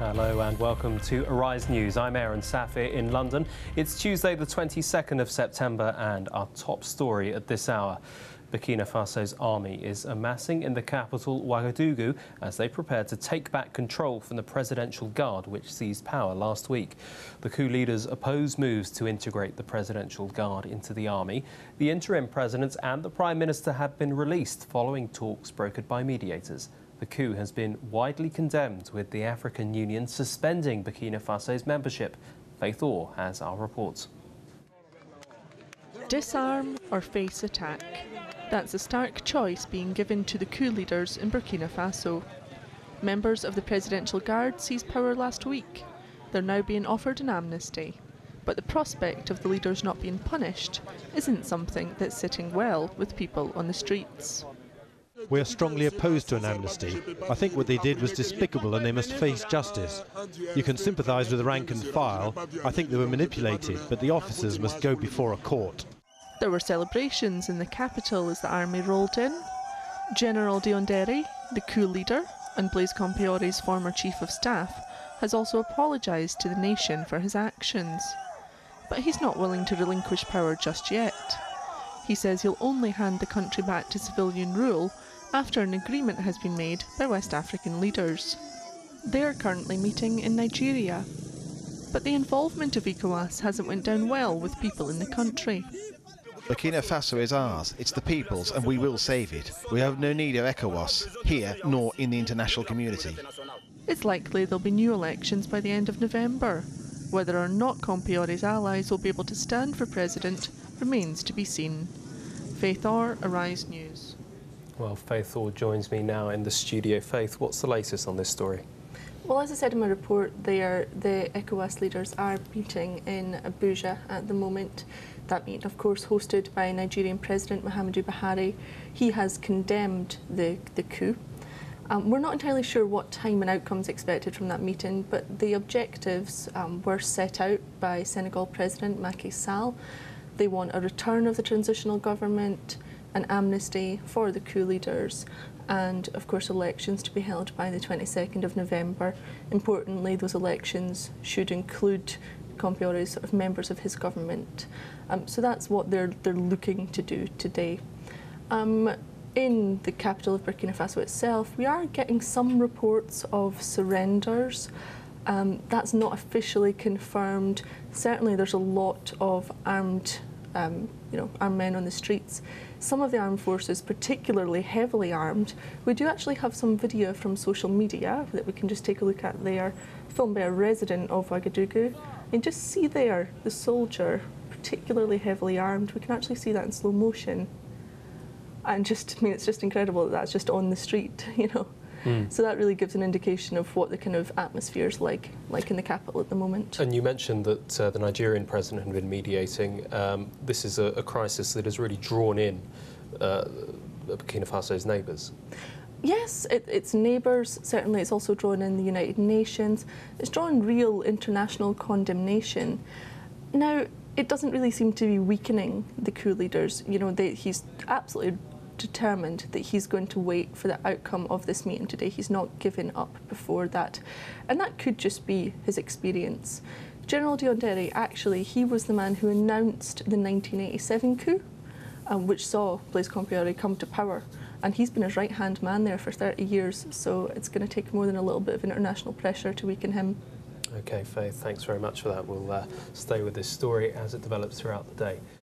Hello and welcome to Arise News. I'm Aaron Safir in London. It's Tuesday the 22nd of September and our top story at this hour. Burkina Faso's army is amassing in the capital Ouagadougou as they prepare to take back control from the Presidential Guard, which seized power last week. The coup leaders oppose moves to integrate the Presidential Guard into the army. The interim president and the Prime Minister have been released following talks brokered by mediators. The coup has been widely condemned, with the African Union suspending Burkina Faso's membership. Faith Orr has our reports. Disarm or face attack. That's a stark choice being given to the coup leaders in Burkina Faso. Members of the Presidential Guard seized power last week. They're now being offered an amnesty. But the prospect of the leaders not being punished isn't something that's sitting well with people on the streets. We are strongly opposed to an amnesty. I think what they did was despicable and they must face justice. You can sympathise with the rank and file. I think they were manipulated, but the officers must go before a court. There were celebrations in the capital as the army rolled in. General Diondere, the coup leader, and Blaise Compaore's former chief of staff, has also apologised to the nation for his actions. But he's not willing to relinquish power just yet. He says he'll only hand the country back to civilian rule after an agreement has been made by West African leaders. They are currently meeting in Nigeria. But the involvement of ECOWAS hasn't went down well with people in the country. Burkina Faso is ours, it's the people's, and we will save it. We have no need of ECOWAS, here nor in the international community. It's likely there'll be new elections by the end of November. Whether or not Compaore's allies will be able to stand for president remains to be seen. Faith Orr, Arise News. Well, Faith Orr joins me now in the studio. Faith, what's the latest on this story? Well, as I said in my report, the ECOWAS leaders are meeting in Abuja at the moment. That meeting, of course, hosted by Nigerian President Muhammadu Buhari. He has condemned the coup. We're not entirely sure what time and outcomes expected from that meeting, but the objectives were set out by Senegal President Macky Sall. They want a return of the transitional government, an amnesty for the coup leaders, and of course elections to be held by the 22nd of November. Importantly, those elections should include Compaore's sort of members of his government. So that's what they're looking to do today. In the capital of Burkina Faso itself, we are getting some reports of surrenders. That's not officially confirmed. Certainly there's a lot of armed men on the streets. Some of the armed forces, particularly heavily armed, we do actually have some video from social media that we can just take a look at there, filmed by a resident of Ouagadougou. And just see there, the soldier, particularly heavily armed. We can actually see that in slow motion. And it's just incredible that that's just on the street, you know. So that really gives an indication of what the kind of atmosphere is like in the capital at the moment. And you mentioned that the Nigerian president had been mediating. This is a crisis that has really drawn in Burkina Faso's neighbours. Yes, it's neighbours. Certainly it's also drawn in the United Nations. It's drawn real international condemnation. Now, it doesn't really seem to be weakening the coup leaders. You know, he's absolutely determined that he's going to wait for the outcome of this meeting today. He's not given up before that. And that could just be his experience. General Diondere, actually, he was the man who announced the 1987 coup, which saw Blaise Compaore come to power. And he's been his right-hand man there for 30 years, so it's going to take more than a little bit of international pressure to weaken him. OK, Faith, thanks very much for that. We'll stay with this story as it develops throughout the day.